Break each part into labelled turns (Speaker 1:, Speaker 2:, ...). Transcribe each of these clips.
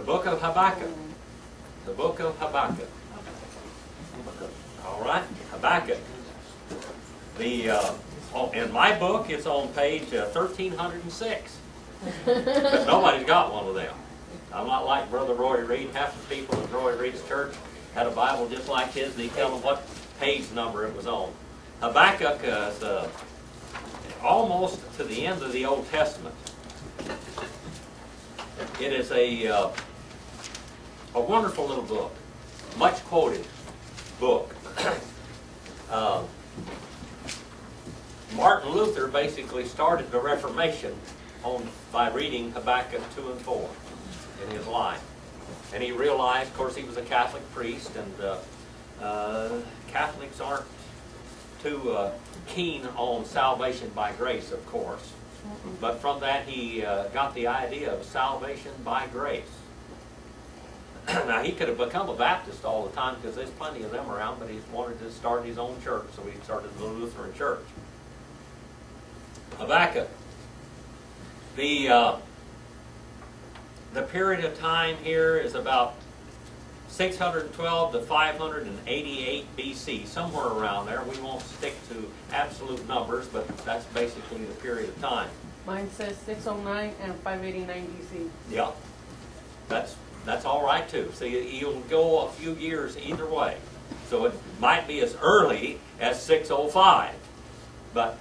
Speaker 1: book of Habakkuk. The book of Habakkuk. All right, Habakkuk. In my book, it's on page 1306. But nobody's got one of them. I'm not like Brother Roy Reed. Half the people in Roy Reed's church had a Bible just like his, and he tell them what page number it was on. Habakkuk is almost to the end of the Old Testament. It is a wonderful little book, much quoted book. Martin Luther basically started the Reformation by reading Habakkuk 2 and 4 in his life. And he realized, of course, he was a Catholic priest, and Catholics aren't too keen on salvation by grace, of course. But from that he got the idea of salvation by grace. Now, he could have become a Baptist all the time because there's plenty of them around, but he wanted to start his own church, so he started the Lutheran Church. Habakkuk. The period of time here is about 612 to 588 BC, somewhere around there. We won't stick to absolute numbers, but that's basically the period of time.
Speaker 2: Mine says 609 and 589 BC.
Speaker 1: Yeah, that's all right too. See, you'll go a few years either way. So it might be as early as 605, but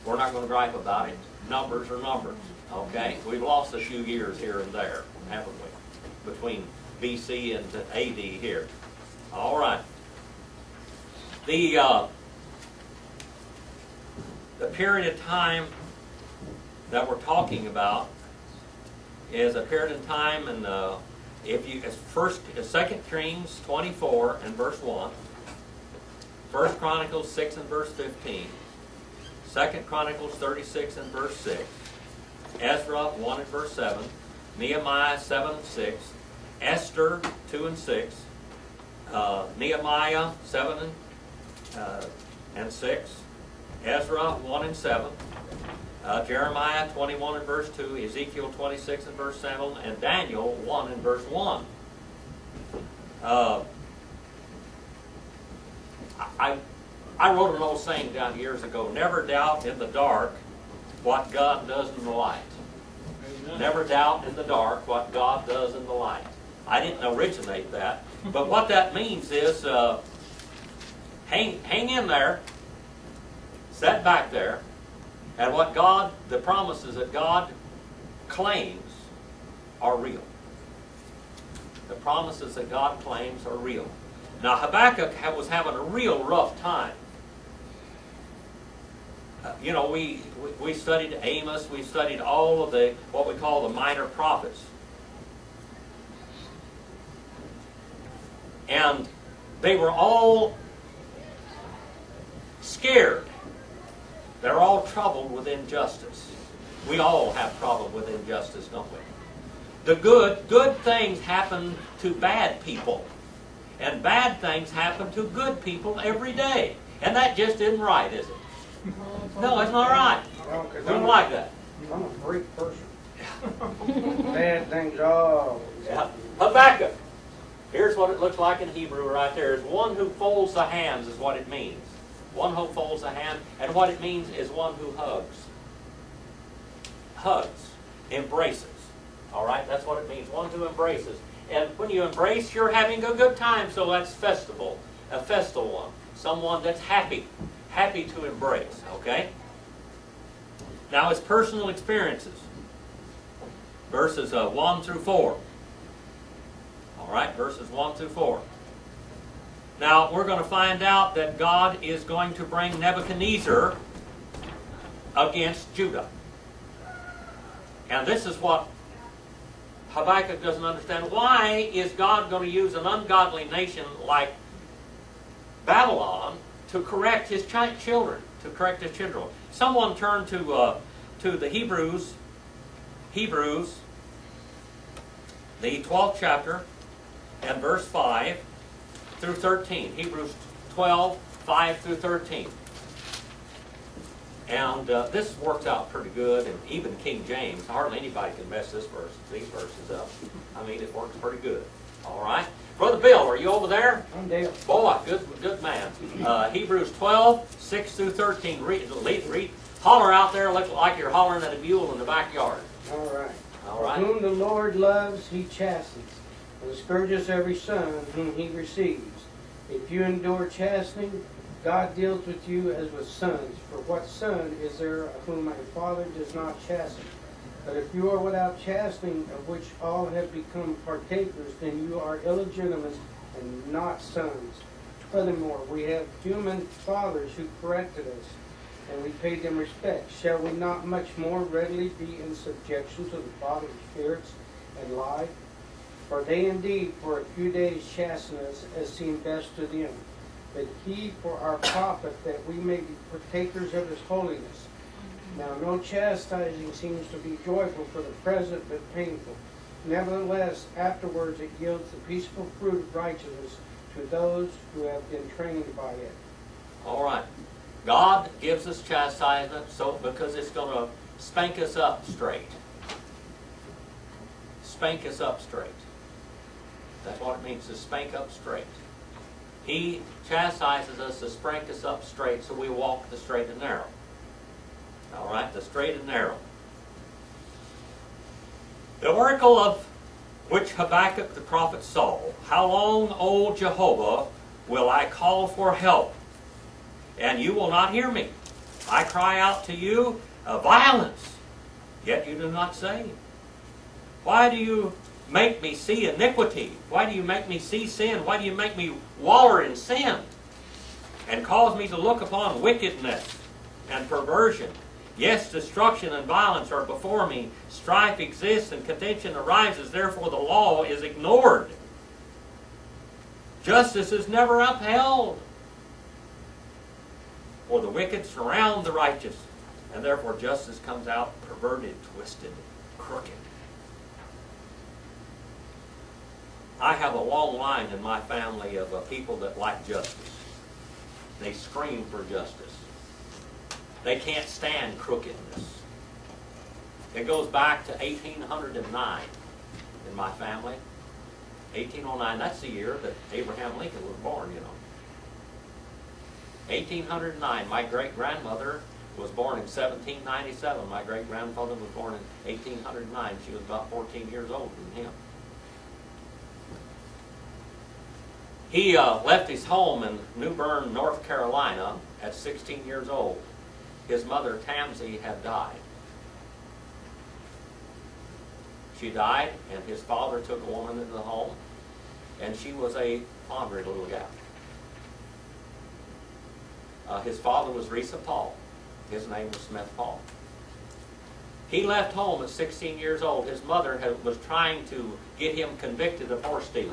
Speaker 1: we're not going to gripe about it. Numbers are numbers, okay? We've lost a few years here and there, haven't we? Between BC and AD here. All right. The period of time that we're talking about is a period of time, and it's 2 Kings 24 and verse 1, 1 Chronicles 6 and verse 15, 2 Chronicles 36 and verse 6, Ezra 1 and verse 7, Nehemiah 7 and 6, Esther 2 and 6, Nehemiah 7 and 6, Ezra 1 and 7, Jeremiah 21 and verse 2, Ezekiel 26 and verse 7, and Daniel 1 and verse 1. I wrote an old saying down years ago, never doubt in the dark what God does in the light. Amen. Never doubt in the dark what God does in the light. I didn't originate that, but what that means is hang in there, sit back there, and the promises that God claims are real. The promises that God claims are real. Now, Habakkuk was having a real rough time. We studied Amos, we studied all of what we call the minor prophets. And they were all scared. They're all troubled with injustice. We all have trouble with injustice, don't we? The good things happen to bad people. And bad things happen to good people every day. And that just isn't right, is it? No, it's not right. We don't like that.
Speaker 3: I'm a freak person. Bad things all.
Speaker 1: Yeah. Habakkuk. Here's what it looks like in Hebrew right there. It's one who folds the hands is what it means. One who folds the hand. And what it means is one who hugs. Hugs. Embraces. All right? That's what it means. One who embraces. And when you embrace, you're having a good time. So that's festival. A festal one. Someone that's happy. Happy to embrace. Okay? Now his personal experiences. Verses 1 through 4. All right? Verses 1 through 4. Now, we're going to find out that God is going to bring Nebuchadnezzar against Judah. And this is what Habakkuk doesn't understand. Why is God going to use an ungodly nation like Babylon to correct his children? To correct his children. Someone turn to the Hebrews, the 12th chapter, and verse 5 through 13. Hebrews 12, 5 through 13. And this works out pretty good, and even King James, hardly anybody can mess these verses up. I mean, it works pretty good. All right. Brother Bill, are you over there?
Speaker 3: I'm Dale.
Speaker 1: Boy, good man. Hebrews 12, 6 through 13. Read, holler out there like you're hollering at a mule in the backyard.
Speaker 3: All right.
Speaker 1: All right.
Speaker 3: Whom the Lord loves, he chastens, and scourges every son whom he receives. If you endure chastening, God deals with you as with sons. For what son is there of whom a father does not chasten? But if you are without chastening, of which all have become partakers, then you are illegitimate and not sons. Furthermore, we have human fathers who corrected us, and we paid them respect. Shall we not much more readily be in subjection to the Father of spirits and life? For they indeed for a few days chasten us as seemed best to them, but he for our profit, that we may be partakers of his holiness. Now no chastising seems to be joyful for the present, but painful. Nevertheless, afterwards it yields the peaceful fruit of righteousness to those who have been trained by it.
Speaker 1: All right. God gives us chastisement because it's going to spank us up straight. Spank us up straight. That's what it means to spank up straight. He chastises us to spank us up straight so we walk the straight and narrow. All right, the straight and narrow. The oracle of which Habakkuk the prophet saw, how long, O Jehovah, will I call for help, and you will not hear me? I cry out to you, violence, yet you do not save. Why do you make me see iniquity? Why do you make me see sin? Why do you make me waller in sin, and cause me to look upon wickedness and perversion? Yes, destruction and violence are before me. Strife exists and contention arises. Therefore the law is ignored. Justice is never upheld. For the wicked surround the righteous, and therefore justice comes out perverted, twisted, crooked. I have a long line in my family of people that like justice. They scream for justice. They can't stand crookedness. It goes back to 1809 in my family. 1809, that's the year that Abraham Lincoln was born, you know. 1809, my great-grandmother was born in 1797. My great-grandfather was born in 1809. She was about 14 years older than him. He left his home in New Bern, North Carolina at 16 years old. His mother, Tamsy, had died. She died, and his father took a woman into the home, and she was a ornery little gal. His father was Risa Paul. His name was Smith Paul. He left home at 16 years old. His mother was trying to get him convicted of horse stealing.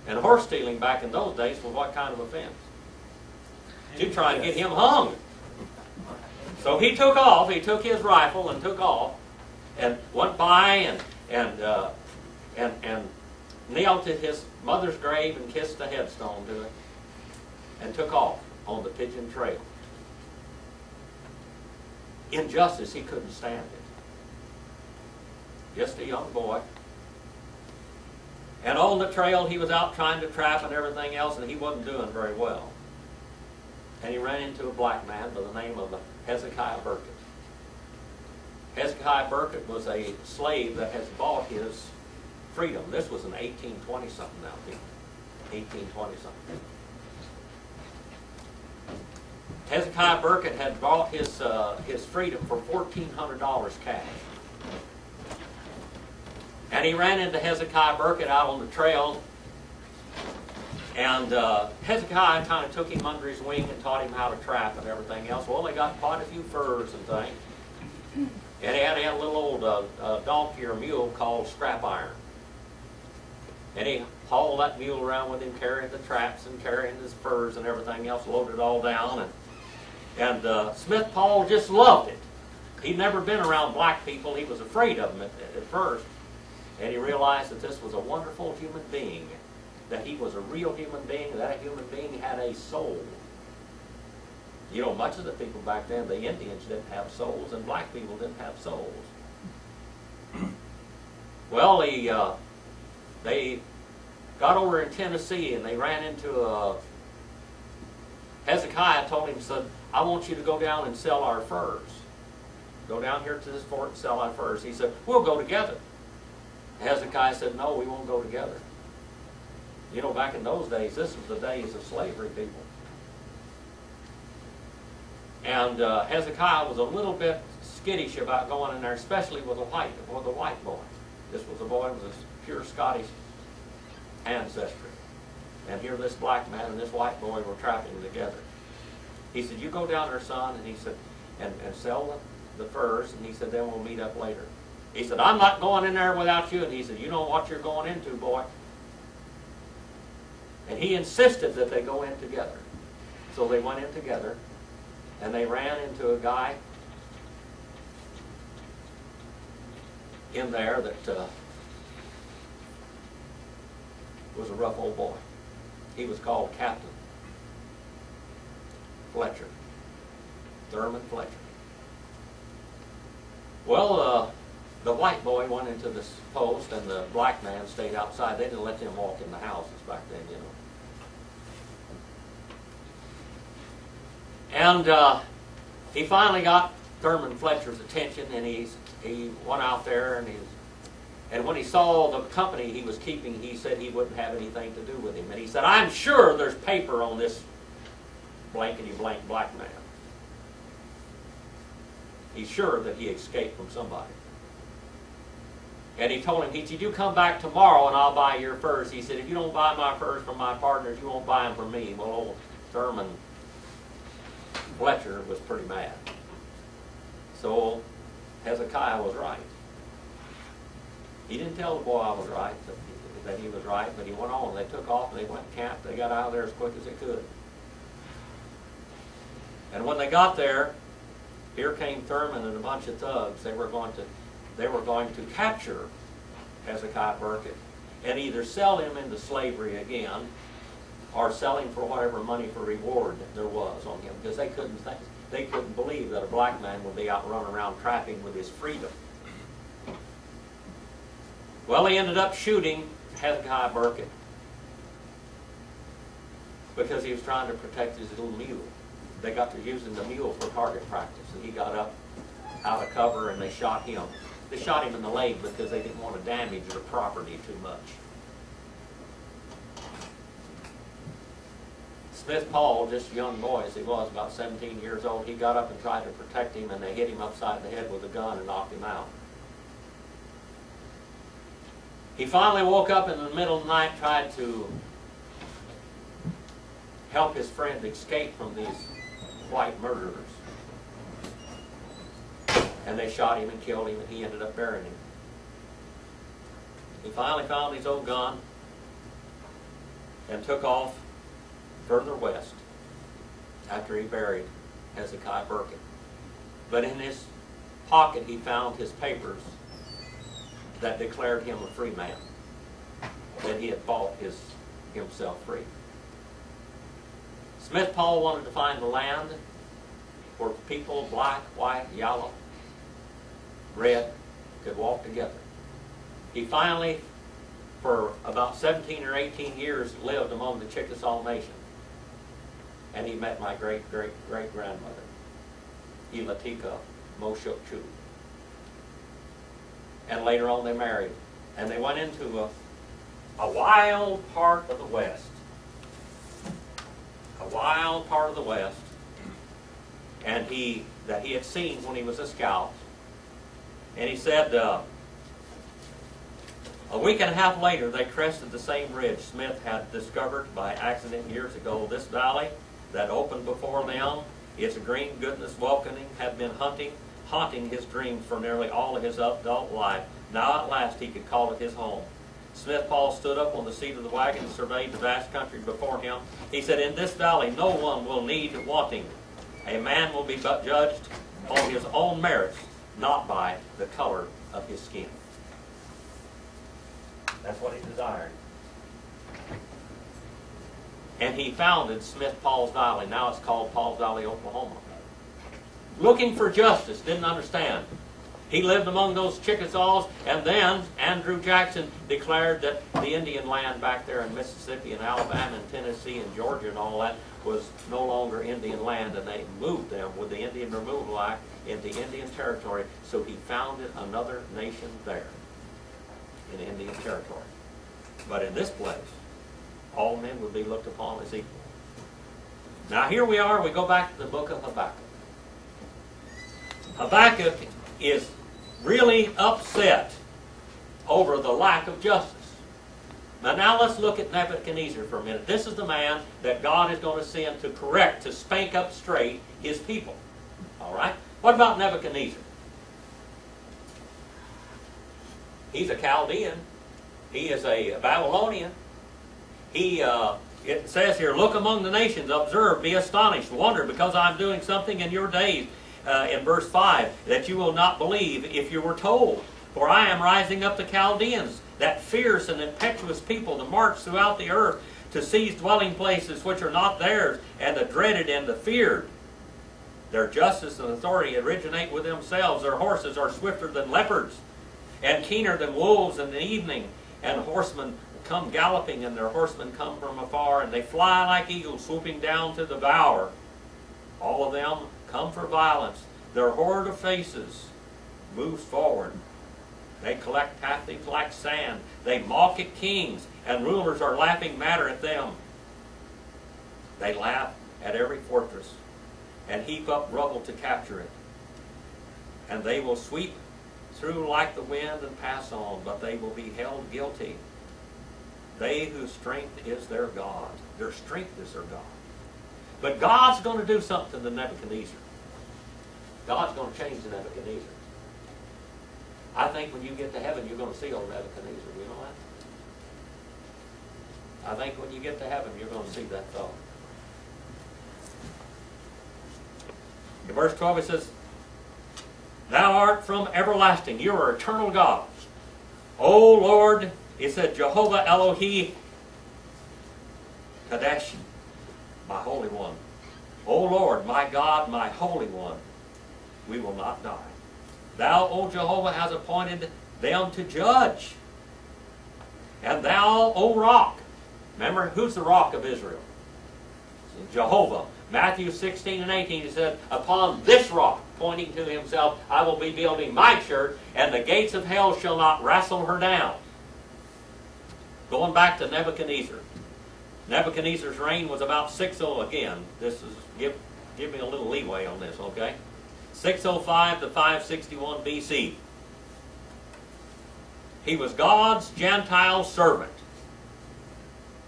Speaker 1: And horse stealing back in those days was what kind of offense? She'd try to get him hung. So he took off. He took his rifle and took off, and went by and knelt to his mother's grave and kissed the headstone to it, and took off on the Pigeon Trail. Injustice, he couldn't stand it. Just a young boy. And on the trail, he was out trying to trap and everything else, and he wasn't doing very well. And he ran into a black man by the name of Hezekiah Burkett. Hezekiah Burkett was a slave that has bought his freedom. This was in 1820-something now, people. 1820-something. Hezekiah Burkett had bought his freedom for $1,400 cash. And he ran into Hezekiah Burkett out on the trail, and Hezekiah kind of took him under his wing and taught him how to trap and everything else. Well, they got quite a few furs and things. And he had a little old donkey or mule called Scrap Iron. And he hauled that mule around with him, carrying the traps and carrying his furs and everything else, loaded it all down. And Smith Paul just loved it. He'd never been around black people. He was afraid of them at first. And he realized that this was a wonderful human being, that he was a real human being, that human being had a soul. You know, much of the people back then, the Indians didn't have souls, and black people didn't have souls. Well, they got over in Tennessee, and they ran into Hezekiah told him, said, I want you to go down and sell our furs. Go down here to this fort and sell our furs. He said, we'll go together. Hezekiah said, no, we won't go together. You know, back in those days, this was the days of slavery, people. And Hezekiah was a little bit skittish about going in there, especially with a white boy. This was a boy with a pure Scottish ancestry. And here this black man and this white boy were traveling together. He said, you go down there, son, and he said, and sell the furs, and he said, then we'll meet up later. He said, I'm not going in there without you. And he said, you know what you're going into, boy. And he insisted that they go in together. So they went in together, and they ran into a guy in there that was a rough old boy. He was called Captain Fletcher, Thurman Fletcher. Well, the white boy went into this post, and the black man stayed outside. They didn't let them walk in the houses back then, you know. And he finally got Thurman Fletcher's attention, and he went out there, and when he saw the company he was keeping, he said he wouldn't have anything to do with him. And he said, I'm sure there's paper on this blankety-blank black man. He's sure that he escaped from somebody. And he told him, he said, you come back tomorrow and I'll buy your furs. He said, if you don't buy my furs from my partners, you won't buy them from me. Well, old Thurman Fletcher was pretty mad. So Hezekiah was right. He didn't tell the boy I was right, that he was right, but he went on. They took off, and they went and camped. They got out of there as quick as they could. And when they got there, here came Thurman and a bunch of thugs. They were going to capture Hezekiah Burkett and either sell him into slavery again or sell him for whatever money for reward there was on him, because they couldn't believe that a black man would be out running around trapping with his freedom. Well, he ended up shooting Hezekiah Burkett because he was trying to protect his little mule. They got to using the mule for target practice, and he got up out of cover and they shot him. They shot him in the leg because they didn't want to damage their property too much. Smith Paul, just a young boy as he was, about 17 years old, he got up and tried to protect him, and they hit him upside the head with a gun and knocked him out. He finally woke up in the middle of the night, tried to help his friend escape from these white murderers. And they shot him and killed him, and he ended up burying him. He finally found his old gun and took off further west after he buried Hezekiah Burkett. But in his pocket he found his papers that declared him a free man, that he had bought himself free. Smith Paul wanted to find the land where people, black, white, yellow, red, could walk together. He finally, for about 17 or 18 years, lived among the Chickasaw Nation. And he met my great-great-great-grandmother, Ilatika Moshokchu. And later on they married. And they went into a wild part of the West. A wild part of the West. And that he had seen when he was a scout. And he said, a week and a half later, they crested the same ridge Smith had discovered by accident years ago. This valley that opened before them, its green goodness welcoming, had been haunting his dreams for nearly all of his adult life. Now at last he could call it his home. Smith Paul stood up on the seat of the wagon and surveyed the vast country before him. He said, in this valley no one will need wanting. A man will be judged on his own merits, not by the color of his skin. That's what he desired. and he founded Smith Pauls Valley. Now it's called Pauls Valley, Oklahoma. Looking for justice, didn't understand. He lived among those Chickasaws, and then Andrew Jackson declared that the Indian land back there in Mississippi and Alabama and Tennessee and Georgia and all that was no longer Indian land, and they moved them with the Indian Removal Act into Indian Territory, so he founded another nation there in Indian Territory. But in this place, all men would be looked upon as equal. Now here we are, we go back to the book of Habakkuk. Habakkuk is really upset over the lack of justice. Now let's look at Nebuchadnezzar for a minute. This is the man that God is going to send to correct, to spank up straight his people. All right? What about Nebuchadnezzar? He's a Chaldean. He is a Babylonian. It says here, look among the nations, observe, be astonished, wonder, because I'm doing something in your days. In verse 5, that you will not believe if you were told. For I am rising up the Chaldeans, that fierce and impetuous people, to march throughout the earth, to seize dwelling places which are not theirs, and the dreaded and the feared. Their justice and authority originate with themselves. Their horses are swifter than leopards, and keener than wolves in the evening. And horsemen come galloping, and their horsemen come from afar, and they fly like eagles, swooping down to devour. All of them come for violence. Their horde of faces moves forward. They collect captives like sand. They mock at kings, and rulers are laughing matter at them. They laugh at every fortress and heap up rubble to capture it. And they will sweep through like the wind and pass on, but they will be held guilty. They whose strength is their God. Their strength is their God. But God's going to do something to Nebuchadnezzar. God's going to change the Nebuchadnezzar. I think when you get to heaven, you're going to see old Nebuchadnezzar. You know that? I think when you get to heaven, you're going to see that fellow. In verse 12 it says, Thou art from everlasting. You are eternal God. O Lord, it said, Jehovah Elohi Kadesh, my Holy One. O Lord, my God, my Holy One, we will not die. Thou, O Jehovah, hast appointed them to judge. And thou, O Rock. Remember, who's the Rock of Israel? Jehovah. Matthew 16 and 18, he said, Upon this rock, pointing to himself, I will be building my church, and the gates of hell shall not wrestle her down. Going back to Nebuchadnezzar. Nebuchadnezzar's reign was about 600. Again, this is give me a little leeway on this, okay? 605 to 561 BC. He was God's Gentile servant.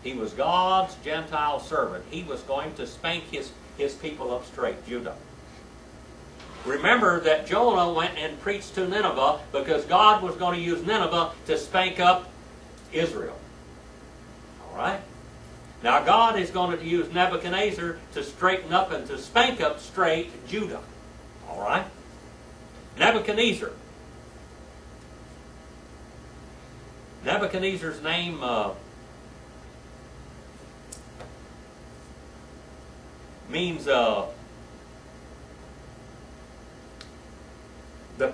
Speaker 1: He was God's Gentile servant. He was going to spank his people up straight, Judah. Remember that Jonah went and preached to Nineveh because God was going to use Nineveh to spank up Israel. All right? Now God is going to use Nebuchadnezzar to straighten up and to spank up straight Judah. All right? Nebuchadnezzar. Nebuchadnezzar's name means the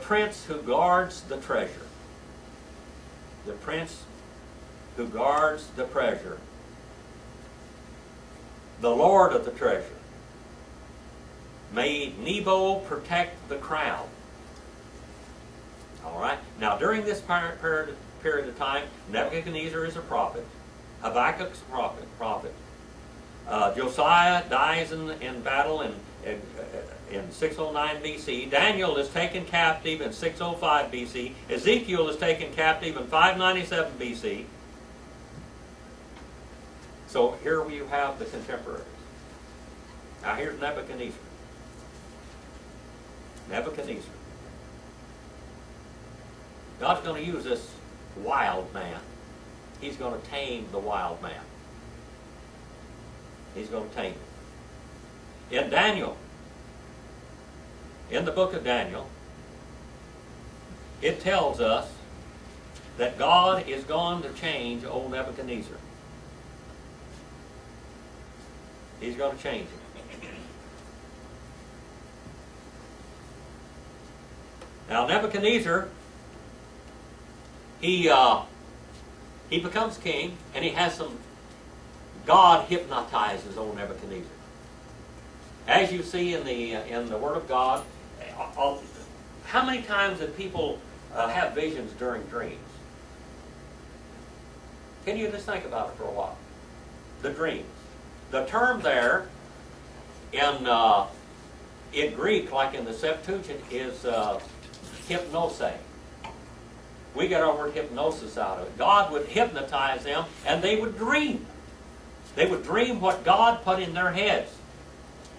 Speaker 1: prince who guards the treasure. The prince who guards the treasure. The Lord of the treasure. May Nebo protect the crown. All right. Now, during this period of time, Nebuchadnezzar is a prophet. Habakkuk's a prophet. Josiah dies in battle in 609 BC. Daniel is taken captive in 605 BC. Ezekiel is taken captive in 597 BC. So here we have the contemporaries. Now here's Nebuchadnezzar. Nebuchadnezzar. God's going to use this wild man. He's going to tame the wild man. He's going to tame him. In Daniel, in the book of Daniel, it tells us that God is going to change old Nebuchadnezzar. He's going to change him. Now Nebuchadnezzar, he becomes king, and he has some. God hypnotizes old Nebuchadnezzar. As you see in the Word of God, how many times did people have visions during dreams? Can you just think about it for a while? The dreams. The term there in Greek, like in the Septuagint, is hypnose. We get our word hypnosis out of it. God would hypnotize them, and they would dream. They would dream what God put in their heads.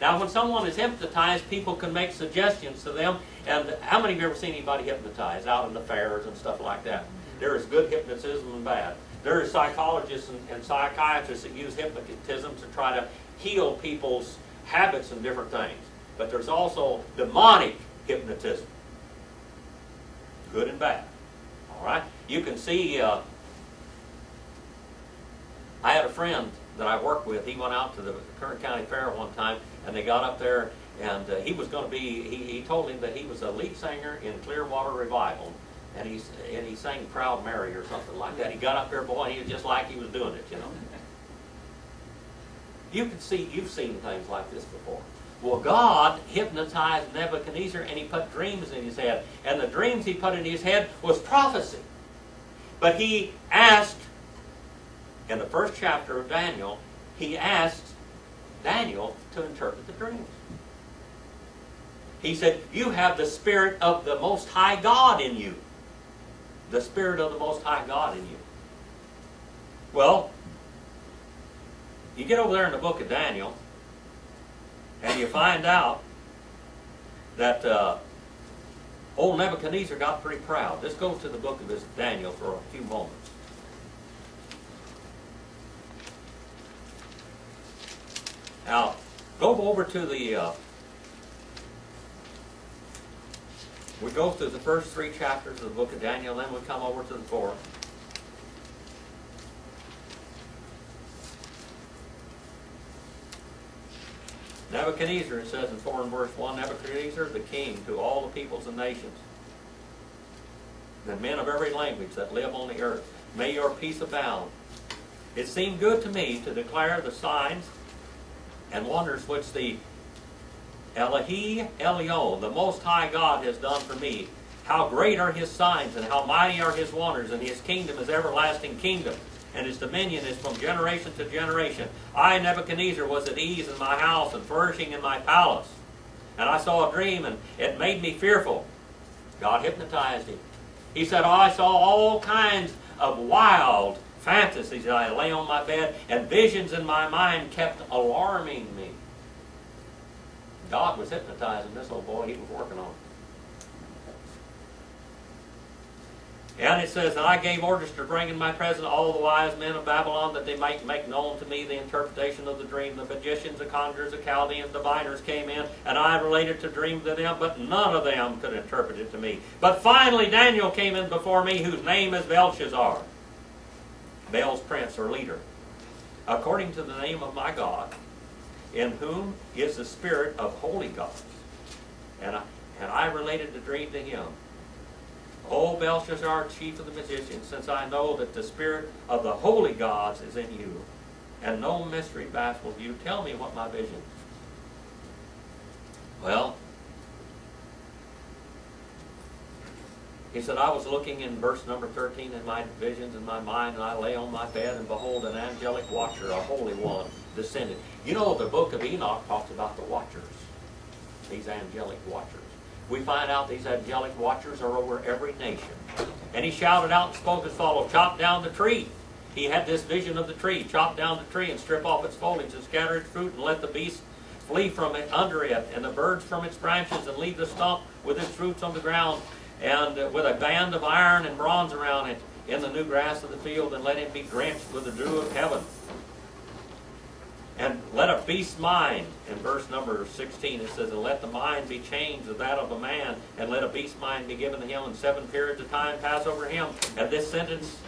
Speaker 1: Now, when someone is hypnotized, people can make suggestions to them. And how many of you ever seen anybody hypnotized out in the fairs and stuff like that? There is good hypnotism and bad. There are psychologists and psychiatrists that use hypnotism to try to heal people's habits and different things. But there's also demonic hypnotism. Good and bad. All right? You can see, I had a friend that I worked with. He went out to the Kern County Fair one time, and they got up there, and he was going to be, he told him that he was a lead singer in Clearwater Revival, and he sang Proud Mary or something like that. He got up there, boy, and he was just like he was doing it, you know. You can see, you've seen things like this before. Well, God hypnotized Nebuchadnezzar, and he put dreams in his head. And the dreams he put in his head was prophecy. But he asked, in the first chapter of Daniel, he asked Daniel to interpret the dreams. He said, you have the Spirit of the Most High God in you. The Spirit of the Most High God in you. Well, you get over there in the book of Daniel, and you find out that old Nebuchadnezzar got pretty proud. Let's go to the book of Daniel for a few moments. Now, go over to the, we go through the first 3 chapters of the book of Daniel, then we come over to the 4th. Nebuchadnezzar, it says in 4 and verse 1, Nebuchadnezzar, the king, to all the peoples and nations, and men of every language that live on the earth, may your peace abound. It seemed good to me to declare the signs and wonders which the Elohi Elyon, the Most High God, has done for me. How great are his signs, and how mighty are his wonders, and his kingdom is everlasting kingdom, and his dominion is from generation to generation. I, Nebuchadnezzar, was at ease in my house and flourishing in my palace. And I saw a dream, and it made me fearful. God hypnotized him. He said, I saw all kinds of wild fantasies that I lay on my bed, and visions in my mind kept alarming me. God was hypnotizing this old boy he was working on. And it says, and I gave orders to bring in my presence all the wise men of Babylon, that they might make known to me the interpretation of the dream. The magicians, the conjurers, the Chaldeans, the diviners came in, and I related the dream to them, but none of them could interpret it to me. But finally Daniel came in before me, whose name is Belshazzar, Baal's prince or leader, according to the name of my God, in whom is the spirit of holy gods. And I related the dream to him. O Belshazzar, chief of the magicians, since I know that the spirit of the holy gods is in you, and no mystery baffles you, tell me what my vision. Well, he said, I was looking in verse number 13 in my visions in my mind, and I lay on my bed, and behold, an angelic watcher, a holy one, descended. You know, the book of Enoch talks about the watchers, these angelic watchers. We find out these angelic watchers are over every nation. And he shouted out and spoke as follows, chop down the tree. He had this vision of the tree. Chop down the tree and strip off its foliage and scatter its fruit, and let the beasts flee from it under it, and the birds from its branches, and leave the stump with its roots on the ground, and with a band of iron and bronze around it in the new grass of the field, and let him be drenched with the dew of heaven. And let a beast's mind, in verse number 16 it says, and let the mind be changed to that of a man, and let a beast's mind be given to him, and 7 periods of time pass over him. And this sentence,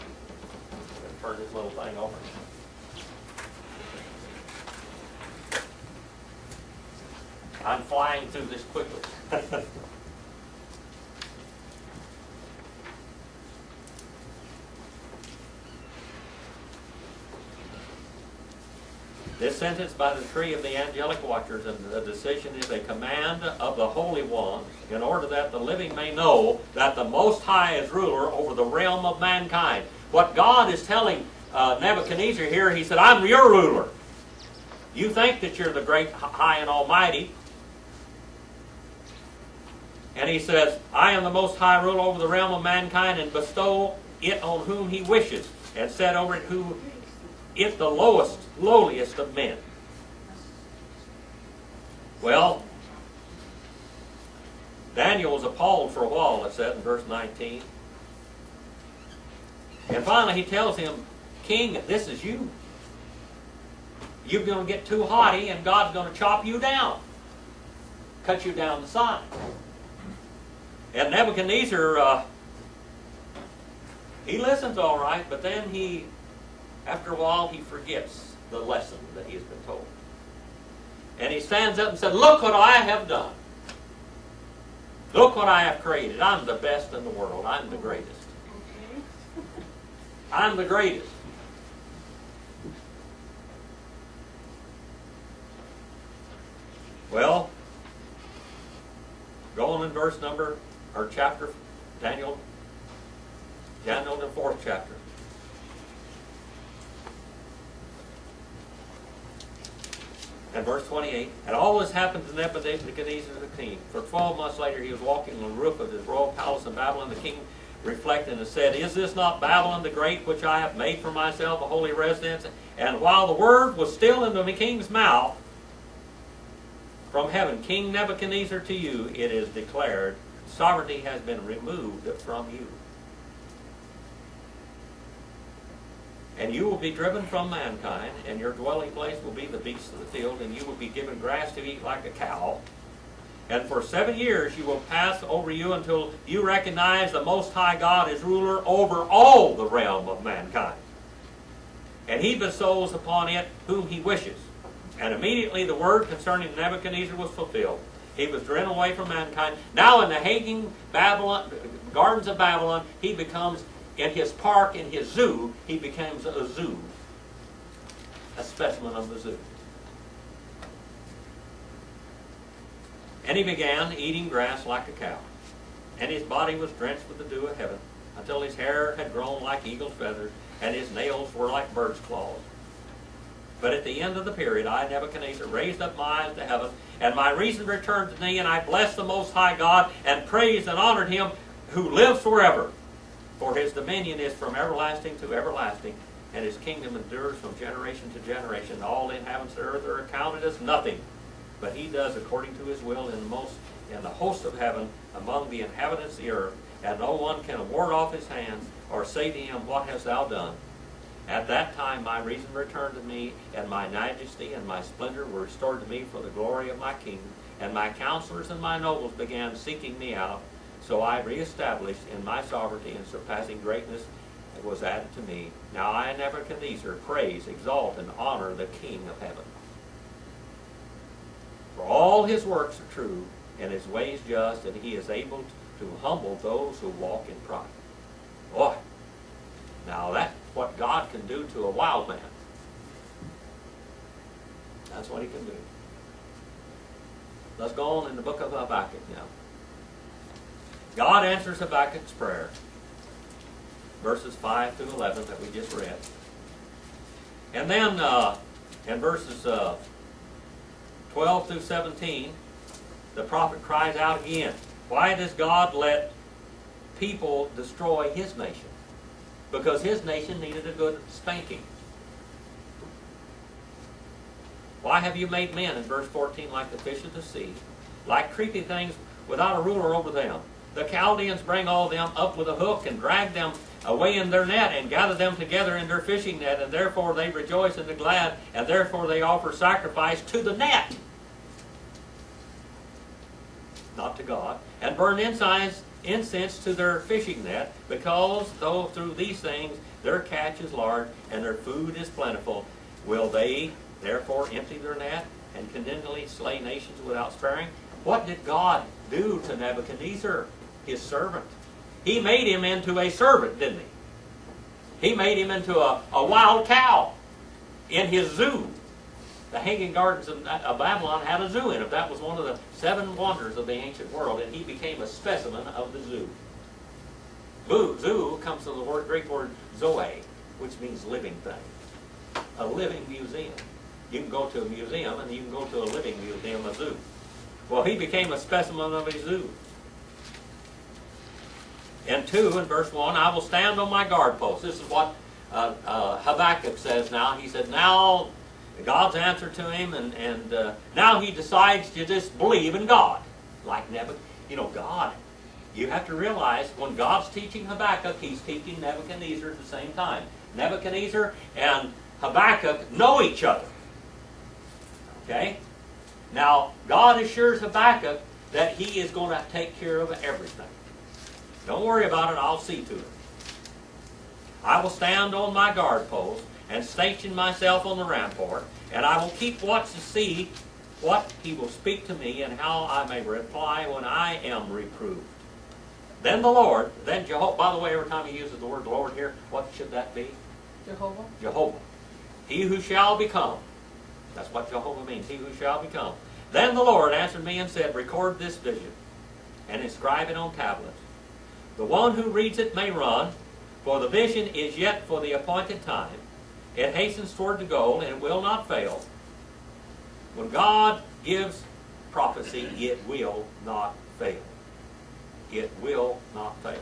Speaker 1: I'm going to turn this little thing over. I'm flying through this quickly. This sentence by the decree of the angelic watchers, and the decision is a command of the Holy One, in order that the living may know that the Most High is ruler over the realm of mankind. What God is telling Nebuchadnezzar here, he said, I'm your ruler. You think that you're the great, high, and almighty. And he says, I am the Most High ruler over the realm of mankind, and bestow it on whom he wishes, and set over it who it the lowliest of men. Well, Daniel was appalled for a while, it said in verse 19. And finally he tells him, King, this is you. You're going to get too haughty, and God's going to chop you down. Cut you down the side. And Nebuchadnezzar, he listens all right, but then after a while, he forgets the lesson that he's been told. And he stands up and said, look what I have done. Look what I have created. I'm the best in the world. I'm the greatest. I'm the greatest. Well, going in verse number, or chapter, Daniel, the 4th chapter. And verse 28, and all this happened to Nebuchadnezzar the king. For 12 months later he was walking on the roof of his royal palace in Babylon. The king reflected and said, is this not Babylon the great, which I have made for myself a holy residence? And while the word was still in the king's mouth, from heaven, King Nebuchadnezzar, to you it is declared, sovereignty has been removed from you. And you will be driven from mankind, and your dwelling place will be the beasts of the field, and you will be given grass to eat like a cow. And for 7 years you will pass over you until you recognize the Most High God is ruler over all the realm of mankind. And he bestows upon it whom he wishes. And immediately the word concerning Nebuchadnezzar was fulfilled. He was driven away from mankind. Now in the hanging gardens of Babylon, he becomes, in his park, in his zoo, he becomes a zoo. A specimen of the zoo. And he began eating grass like a cow. And his body was drenched with the dew of heaven, until his hair had grown like eagle's feathers, and his nails were like bird's claws. But at the end of the period, I, Nebuchadnezzar, raised up my eyes to heaven, and my reason returned to me, and I blessed the Most High God, and praised and honored him who lives forever. For his dominion is from everlasting to everlasting, and his kingdom endures from generation to generation. All the inhabitants of the earth are accounted as nothing, but he does according to his will in the host of heaven among the inhabitants of the earth, and no one can ward off his hands or say to him, what hast thou done? At that time my reason returned to me, and my majesty and my splendor were restored to me for the glory of my kingdom. And my counselors and my nobles began seeking me out. So I reestablished in my sovereignty, and surpassing greatness was added to me. Now I, Nebuchadnezzar, praise, exalt, and honor the King of heaven. For all his works are true, and his ways just, and he is able to humble those who walk in pride. Boy, now that's what God can do to a wild man. That's what he can do. Let's go on in the book of Habakkuk now. God answers Habakkuk's prayer. Verses 5 through 11 that we just read. And then in verses 12 through 17, the prophet cries out again. Why does God let people destroy his nation? Because his nation needed a good spanking. Why have you made men, in verse 14, like the fish of the sea, like creepy things without a ruler over them? The Chaldeans bring all them up with a hook and drag them away in their net and gather them together in their fishing net, and therefore they rejoice and are glad, and therefore they offer sacrifice to the net, not to God, and burn incense to their fishing net, because though through these things their catch is large and their food is plentiful, will they therefore empty their net and continually slay nations without sparing. What did God do to Nebuchadnezzar, his servant? He made him into a servant, didn't he? He made him into a wild cow in his zoo. The Hanging Gardens of Babylon had a zoo in it. That was one of the 7 wonders of the ancient world, and he became a specimen of the zoo. Zoo comes from the Greek word zoe, which means living thing. A living museum. You can go to a museum, and you can go to a living museum, a zoo. Well, he became a specimen of a zoo. And 2, in verse 1, I will stand on my guard post. This is what Habakkuk says now. He said, now God's answer to him, and now he decides to just believe in God. Like Nebuchadnezzar. God, you have to realize when God's teaching Habakkuk, he's teaching Nebuchadnezzar at the same time. Nebuchadnezzar and Habakkuk know each other. Okay? Now, God assures Habakkuk that he is going to take care of everything. Don't worry about it, I'll see to it. I will stand on my guard post and station myself on the rampart, and I will keep watch to see what he will speak to me and how I may reply when I am reproved. Then the Lord, then Jehovah, by the way, every time he uses the word Lord here, what should that be?
Speaker 2: Jehovah.
Speaker 1: Jehovah. He who shall become. That's what Jehovah means, he who shall become. Then the Lord answered me and said, record this vision and inscribe it on tablets. The one who reads it may run, for the vision is yet for the appointed time. It hastens toward the goal, and it will not fail. When God gives prophecy, it will not fail. It will not fail.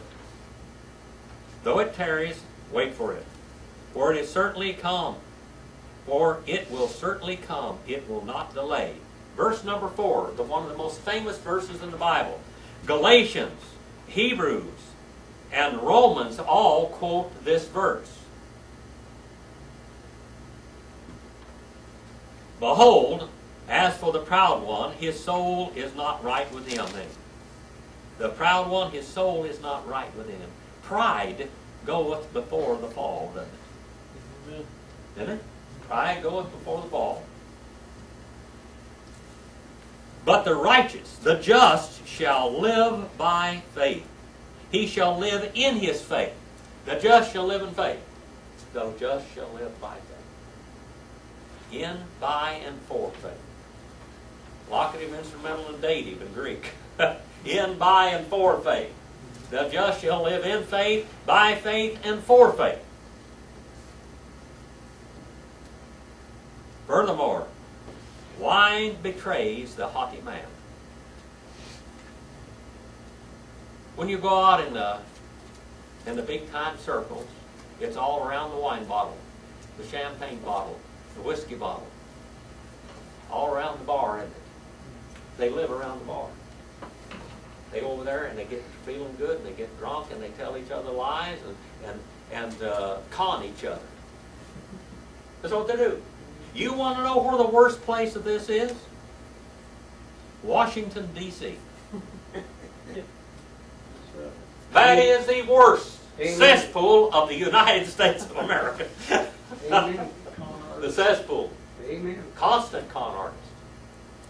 Speaker 1: Though it tarries, wait for it. For it is certainly come. For it will certainly come. It will not delay. Verse number 4, one of the most famous verses in the Bible. Galatians, Hebrews, and Romans all quote this verse. Behold, as for the proud one, his soul is not right within him. The proud one, his soul is not right within him. Pride goeth before the fall, doesn't it?
Speaker 4: Amen.
Speaker 1: Doesn't it? Pride goeth before the fall. But the righteous, the just, shall live by faith. He shall live in his faith. The just shall live in faith. The just shall live by faith. In, by, and for faith. Locative, instrumental, and dative in Greek. In, by, and for faith. The just shall live in faith, by faith, and for faith. Furthermore, wine betrays the haughty man. When you go out in the big time circles, it's all around the wine bottle, the champagne bottle, the whiskey bottle, all around the bar, isn't it? They live around the bar. They go over there and they get feeling good, and they get drunk, and they tell each other lies and con each other. That's what they do. You want to know where the worst place of this is? Washington, D.C. That is the worst cesspool of the United States of America.
Speaker 3: Amen.
Speaker 1: The cesspool.
Speaker 3: Amen.
Speaker 1: Constant con artist.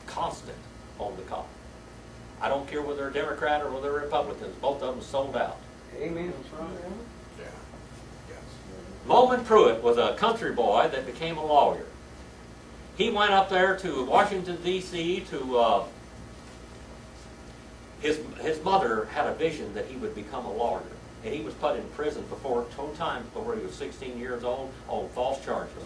Speaker 1: Constant on the con. I don't care whether they're Democrat or whether they're Republicans. Both of them sold out.
Speaker 3: Amen.
Speaker 4: That's right.
Speaker 5: Yeah. Yes.
Speaker 1: Moulman Pruitt was a country boy that became a lawyer. He went up there to Washington, D.C. to... His mother had a vision that he would become a lawyer. And he was put in prison two times before he was 16 years old on false charges.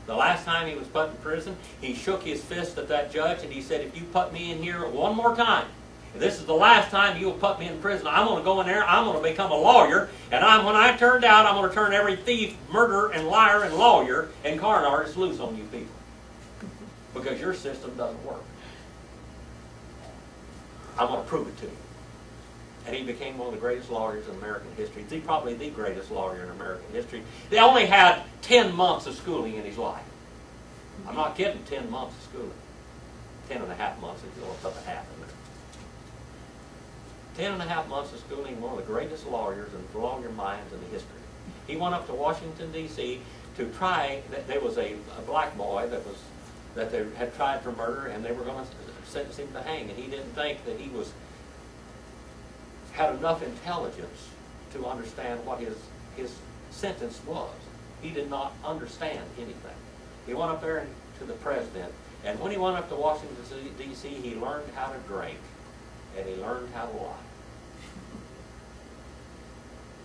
Speaker 1: The last time he was put in prison, he shook his fist at that judge and he said, if you put me in here one more time, if this is the last time you will put me in prison, I'm going to go in there, I'm going to become a lawyer, and when I turned out, I'm going to turn every thief, murderer, and liar, and lawyer, and con artist loose on you people. Because your system doesn't work. I'm going to prove it to you. And he became one of the greatest lawyers in American history. Probably the greatest lawyer in American history. They only had 10 months of schooling in his life. I'm not kidding, 10 months of schooling. 10 and a half months if you want to put a half in there. 10 and a half months of schooling, one of the greatest lawyers and lawyer minds in the history. He went up to Washington, D.C. to try, there was a black boy that that they had tried for murder, and they were going to sentence him to hang, and he didn't think that he had enough intelligence to understand what his sentence was. He did not understand anything. He went up there to the president, and when he went up to Washington, D.C., he learned how to drink, and he learned how to lie.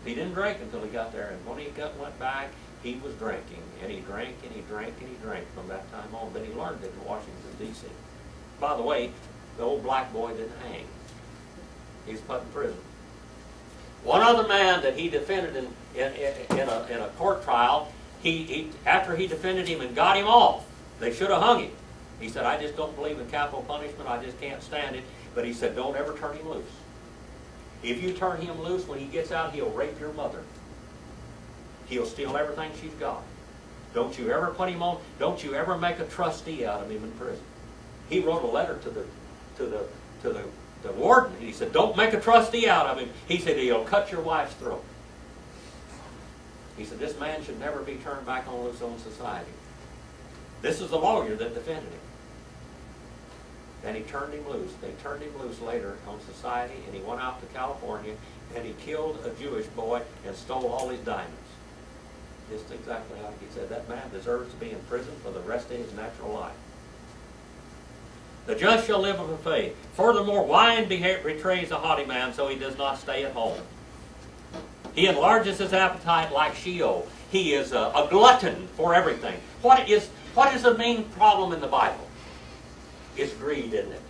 Speaker 1: He didn't drink until he got there, and when he went back, he was drinking, and he drank, and he drank, and he drank from that time on. But he learned it in Washington, D.C. By the way, the old black boy didn't hang. He's put in prison. One other man that he defended in a court trial, after he defended him and got him off, they should have hung him. He said, I just don't believe in capital punishment. I just can't stand it. But he said, don't ever turn him loose. If you turn him loose, when he gets out, he'll rape your mother. He'll steal everything she's got. Don't you ever put him on, don't you ever make a trustee out of him in prison. He wrote a letter to the warden. He said, don't make a trustee out of him. He said, he'll cut your wife's throat. He said, this man should never be turned back on loose on society. This is the lawyer that defended him. And he turned him loose. They turned him loose later on society, and he went out to California, and he killed a Jewish boy and stole all his diamonds. Just exactly like he said. That man deserves to be in prison for the rest of his natural life. The just shall live of faith. Furthermore, wine betrays a haughty man, so he does not stay at home. He enlarges his appetite like Sheol. He is a glutton for everything. What is the main problem in the Bible? It's greed, isn't it?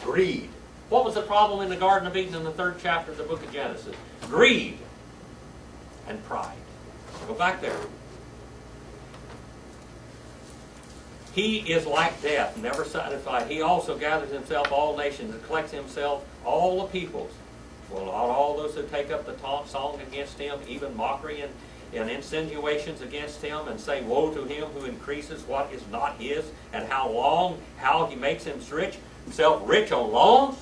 Speaker 1: Greed. What was the problem in the Garden of Eden in the 3rd chapter of the book of Genesis? Greed and pride. Go back there. He is like death, never satisfied. He also gathers himself all nations and collects himself all the peoples. Well, all those who take up the taunt song against him, even mockery and insinuations against him, and say, woe to him who increases what is not his, and how he makes himself rich on loans.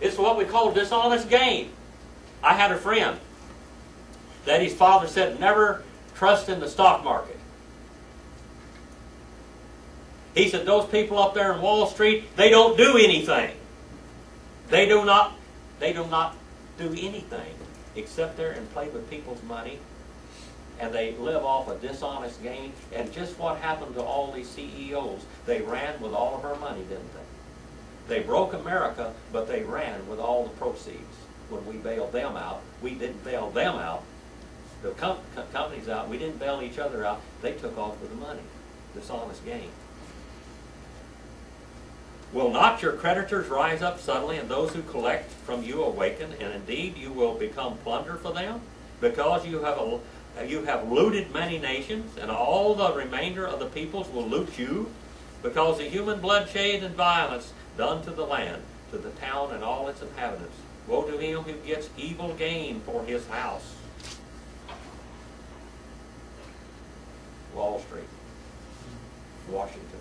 Speaker 1: It's what we call dishonest gain. I had a friend that his father said, never trust in the stock market. He said, those people up there in Wall Street, they don't do anything. They do not do anything except there and play with people's money, and they live off a dishonest gain. And just what happened to all these CEOs? They ran with all of our money, didn't they? They broke America, but they ran with all the proceeds. When we bailed them out, we didn't bail them out. The companies out, we didn't bail each other out. They took off with the money. Dishonest gain. Will not your creditors rise up suddenly, and those who collect from you awaken, and indeed you will become plunder for them? Because you have looted many nations, and all the remainder of the peoples will loot you, because the human bloodshed and violence done to the land, to the town and all its inhabitants. Woe to him who gets evil gain for his house. Wall Street, Washington.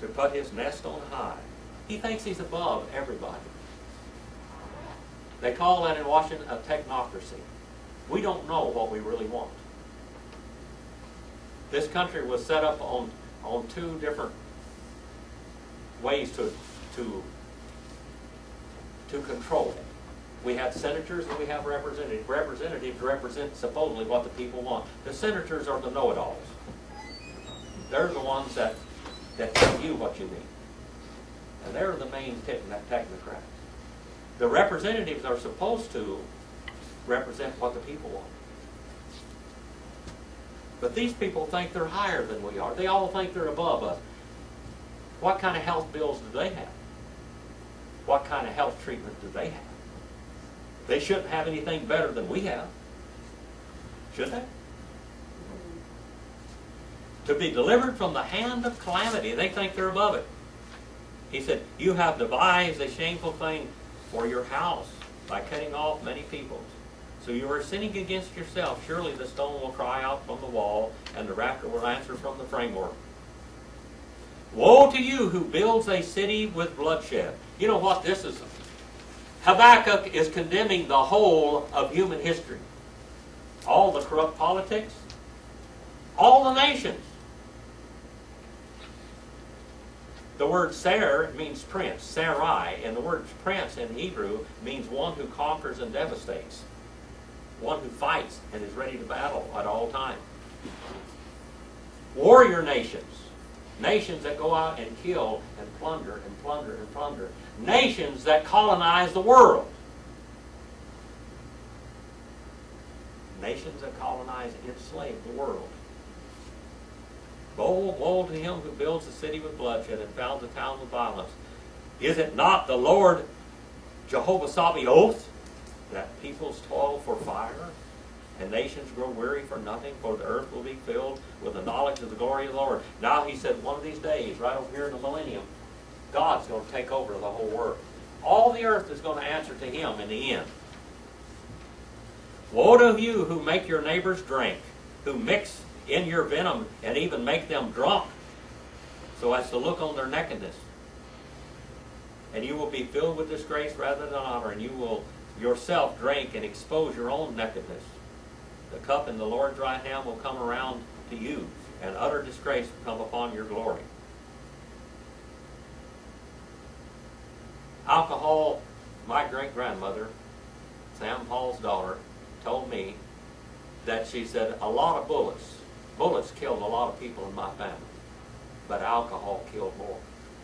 Speaker 1: To put his nest on high. He thinks he's above everybody. They call that in Washington a technocracy. We don't know what we really want. This country was set up on two different ways to control. We have senators and we have representatives. Representatives represent supposedly what the people want. The senators are the know-it-alls. They're the ones that tell you what you need. And they're the main technocrats. The representatives are supposed to represent what the people want. But these people think they're higher than we are. They all think they're above us. What kind of health bills do they have? What kind of health treatment do they have? They shouldn't have anything better than we have. Should they? To be delivered from the hand of calamity. They think they're above it. He said, you have devised a shameful thing for your house by cutting off many peoples. So you are sinning against yourself. Surely the stone will cry out from the wall, and the rafter will answer from the framework. Woe to you who builds a city with bloodshed. You know what this is? Habakkuk is condemning the whole of human history. All the corrupt politics, all the nations. The word Ser means prince, Sarai, and the word prince in Hebrew means one who conquers and devastates. One who fights and is ready to battle at all times. Warrior nations. Nations that go out and kill and plunder and plunder and plunder. Nations that colonize the world. Nations that colonize and enslave the world. Woe to him who builds a city with bloodshed and founds a town with violence. Is it not the Lord Jehovah Sabaoth that peoples toil for fire and nations grow weary for nothing? For the earth will be filled with the knowledge of the glory of the Lord. Now he said one of these days, right over here in the millennium, God's going to take over the whole world. All the earth is going to answer to him in the end. Woe to you who make your neighbors drink, who mix in your venom and even make them drunk, so as to look on their nakedness. And you will be filled with disgrace rather than honor, and you will yourself drink and expose your own nakedness. The cup in the Lord's right hand will come around to you, and utter disgrace will come upon your glory. Alcohol, my great-grandmother, Sam Paul's daughter, told me that she said a lot of bullets killed a lot of people in my family, but alcohol killed more.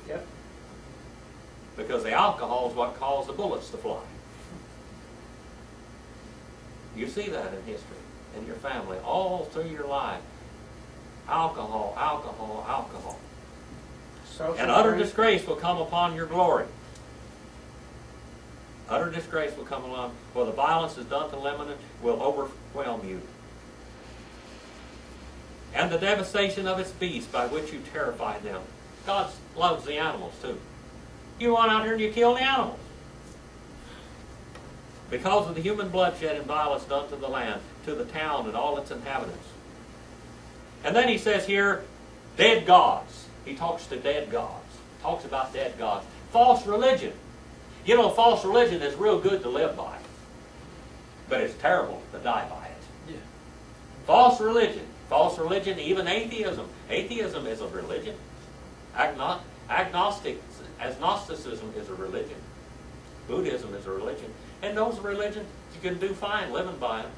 Speaker 3: Yep.
Speaker 1: Because the alcohol is what caused the bullets to fly. You see that in history, in your family, all through your life. Alcohol, alcohol, alcohol.
Speaker 3: Social
Speaker 1: And utter
Speaker 3: drink.
Speaker 1: disgrace will come upon your glory. Utter disgrace will come along, for the violence is done to Lebanon will overwhelm you. And the devastation of its beasts by which you terrify them. God loves the animals too. You run out here and you kill the animals. Because of the human bloodshed and violence done to the land, to the town and all its inhabitants. And then he says here, dead gods. He talks to dead gods. Talks about dead gods. False religion. You know, false religion is real good to live by, but it's terrible to die by it.
Speaker 3: Yeah.
Speaker 1: False religion. False religion, even atheism. Atheism is a religion. Agnosticism is a religion. Buddhism is a religion. And those religions, you can do fine living by them,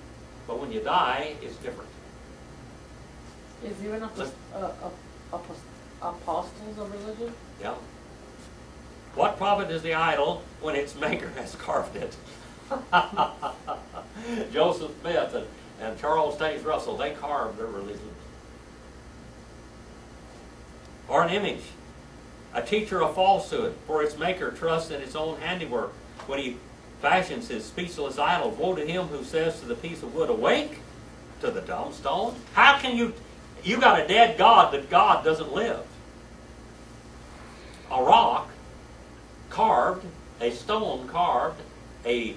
Speaker 1: but when you die, it's different.
Speaker 2: Is even apostles of religion?
Speaker 1: Yeah. What profit is the idol when its maker has carved it? Joseph Smith and Charles Taze Russell, they carved their religion. Or an image. A teacher of falsehood, for its maker trusts in its own handiwork. When he fashions his speechless idol, woe to him who says to the piece of wood, awake, to the dumb stone. How can you got a dead God that God doesn't live. A rock carved, a stone carved, a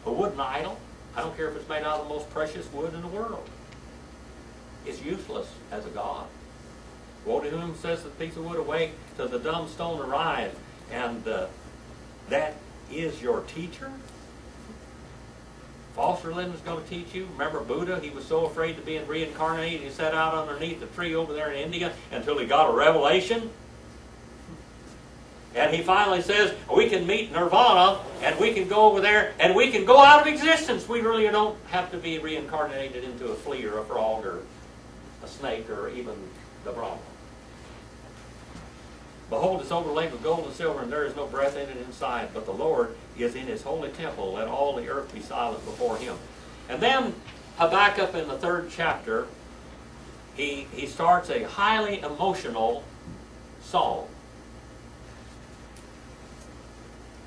Speaker 1: wooden idol. I don't care if it's made out of the most precious wood in the world. It's useless as a god. Woe to whom says the piece of wood, awake, to the dumb stone arise. And that is your teacher? False religion is going to teach you. Remember Buddha? He was so afraid to be reincarnated, he sat out underneath the tree over there in India until he got a revelation. And he finally says, we can meet nirvana, and we can go over there, and we can go out of existence. We really don't have to be reincarnated into a flea or a frog or a snake or even the Brahma. Behold, it's overlaid with gold and silver, and there is no breath in it inside. But the Lord is in his holy temple. Let all the earth be silent before him. And then Habakkuk in the 3rd chapter, he starts a highly emotional song.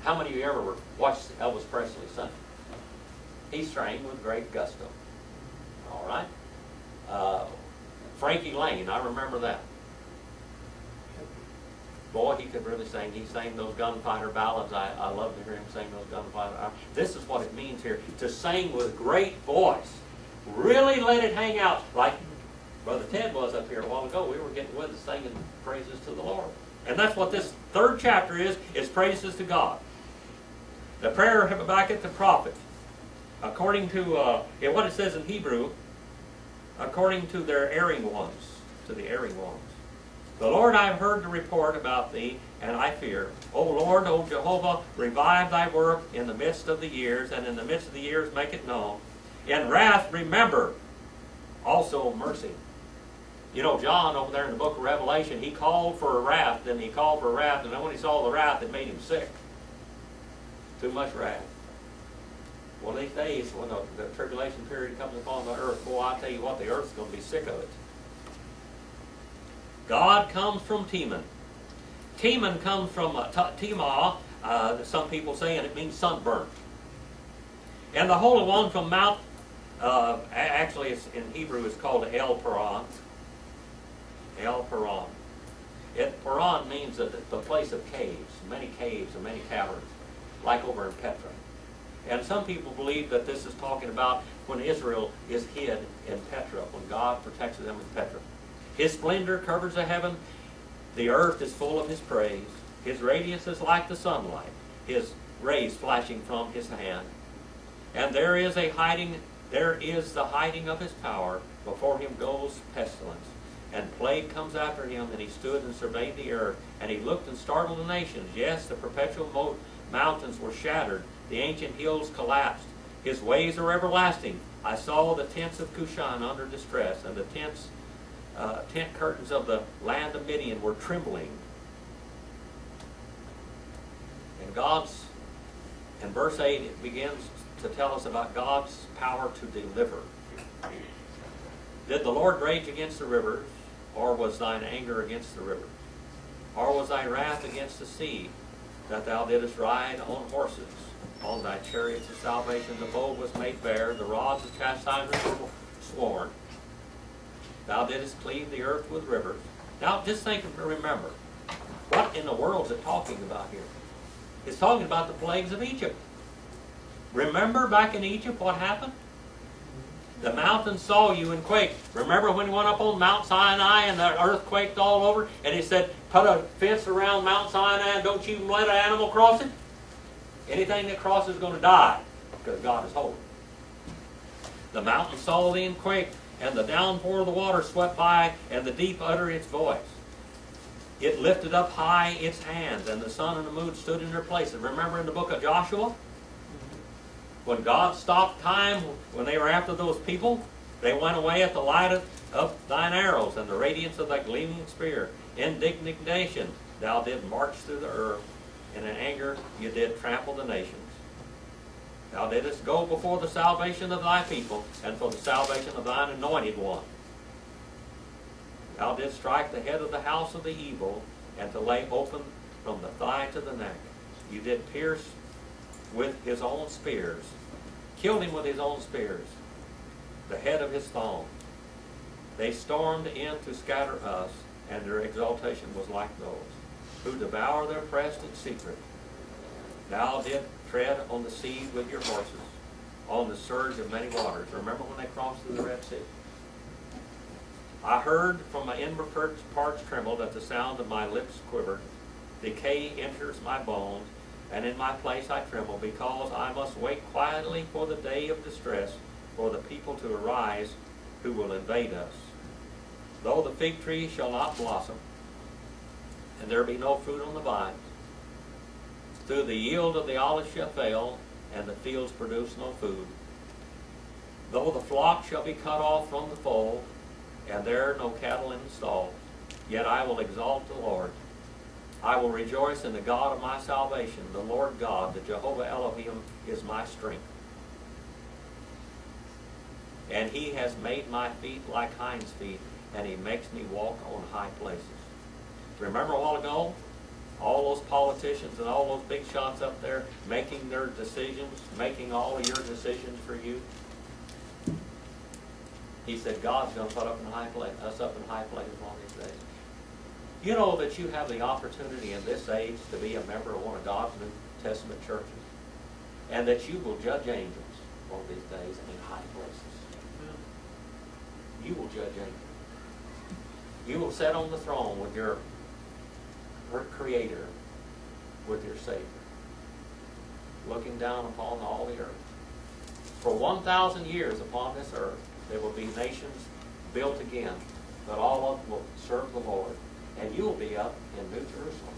Speaker 1: How many of you ever watched Elvis Presley sing? He sang with great gusto. All right? Frankie Lane, I remember that. Boy, he could really sing. He sang those gunfighter ballads. I love to hear him sing those gunfighter. This is what it means here, to sing with great voice. Really let it hang out. Like Brother Ted was up here a while ago. We were getting with us singing praises to the Lord. And that's what this 3rd chapter is praises to God. The prayer of Habakkuk the prophet, according to what it says in Hebrew, according to their erring ones, to the erring ones. The Lord, I have heard the report about thee, and I fear. O Lord, O Jehovah, revive thy work in the midst of the years, and in the midst of the years make it known. In wrath remember also mercy. You know, John over there in the book of Revelation, he called for a wrath, then he called for wrath, and then when he saw the wrath, it made him sick. Too much wrath. One of these days, when the tribulation period comes upon the earth, boy, I tell you what, the earth's going to be sick of it. God comes from Teman. Teman comes from Timah, some people say, and it means sunburnt. And the Holy One from Mount, actually it's, in Hebrew it's called El Paran. El Paran. Paran means the place of caves and many caverns, like over in Petra. And some people believe that this is talking about when Israel is hid in Petra, when God protects them in Petra. His splendor covers the heaven. The earth is full of his praise. His radiance is like the sunlight, his rays flashing from his hand. And there is the hiding of his power. Before him goes pestilence, and plague comes after him. And he stood and surveyed the earth, and he looked and startled the nations. Yes, the perpetual mountains were shattered, the ancient hills collapsed. His ways are everlasting. I saw the tents of Cushan under distress, and the tent curtains of the land of Midian were trembling. In verse 8, it begins to tell us about God's power to deliver. Did the Lord rage against the rivers, or was thine anger against the rivers? Or was thy wrath against the sea, that thou didst ride on horses, on thy chariots of salvation? The bow was made bare, the rods of chastisement were sworn. Thou didst cleave the earth with rivers. Now, just think and remember, what in the world is it talking about here? It's talking about the plagues of Egypt. Remember back in Egypt what happened? The mountains saw you and quaked. Remember when he went up on Mount Sinai and the earth quaked all over? And he said, put a fence around Mount Sinai and don't you even let an animal cross it? Anything that crosses is going to die, because God is holy. The mountains saw thee and quaked, and the downpour of the water swept by, and the deep uttered its voice. It lifted up high its hands, and the sun and the moon stood in their places. Remember in the book of Joshua? When God stopped time, when they were after those people, they went away at the light of thine arrows and the radiance of thy gleaming spear. In indignation thou did march through the earth, and in anger you did trample the nations. Thou didst go before the salvation of thy people, and for the salvation of thine anointed one. Thou didst strike the head of the house of the evil, and to lay open from the thigh to the neck. You did pierce with his own spears, killed him with his own spears, the head of his thong. They stormed in to scatter us, and their exaltation was like those who devour their oppressed in secret. Thou did tread on the sea with your horses, on the surge of many waters. Remember when they crossed through the Red Sea? I heard from my inward parts trembled, at the sound of my lips quivered. Decay enters my bones, and in my place I tremble, because I must wait quietly for the day of distress, for the people to arise who will invade us. Though the fig tree shall not blossom, and there be no fruit on the vine, through the yield of the olive shall fail, and the fields produce no food. Though the flock shall be cut off from the fold, and there no cattle in the stall, yet I will exalt the Lord. I will rejoice in the God of my salvation. The Lord God, the Jehovah Elohim, is my strength. And he has made my feet like hinds' feet, and he makes me walk on high places. Remember a while ago, all those politicians and all those big shots up there making their decisions, making all of your decisions for you? He said God's going to put us up in high places one of these days. You know that you have the opportunity in this age to be a member of one of God's New Testament churches, and that you will judge angels one of these days in high places. You will judge angels. You will sit on the throne with your Creator, with your Savior, looking down upon all the earth. For 1,000 years upon this earth, there will be nations built again, but all of them will serve the Lord. and you will be up in New Jerusalem.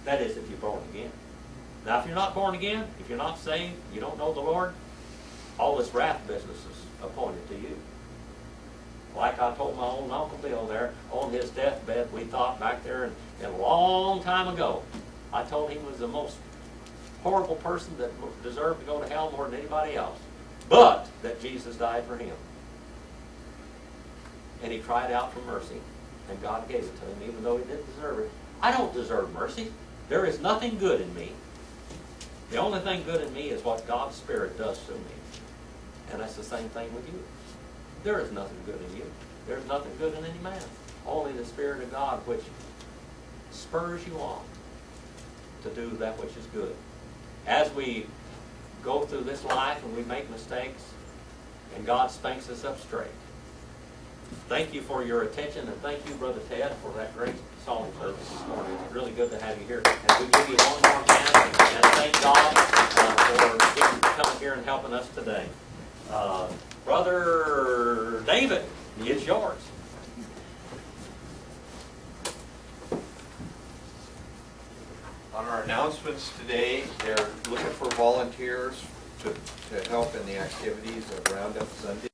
Speaker 1: That is, if you're born again. Now, if you're not born again, if you're not saved, you don't know the Lord, all this wrath business is appointed to you. Like I told my old Uncle Bill there, on his deathbed, we thought back there and a long time ago, I told him he was the most horrible person that deserved to go to hell more than anybody else. But that Jesus died for him. And he cried out for mercy, and God gave it to him, even though he didn't deserve it. I don't deserve mercy. There is nothing good in me. The only thing good in me is what God's Spirit does to me. And that's the same thing with you. There is nothing good in you. There's nothing good in any man. Only the Spirit of God which spurs you on to do that which is good. As we go through this life and we make mistakes, and God spanks us up straight. Thank you for your attention, and thank you, Brother Ted, for that great song service this morning. It's really good to have you here. And we give you one more hand, and thank God for coming here and helping us today. Brother David, it's yours.
Speaker 5: On our announcements today, they're looking for volunteers to help in the activities of Roundup Sunday.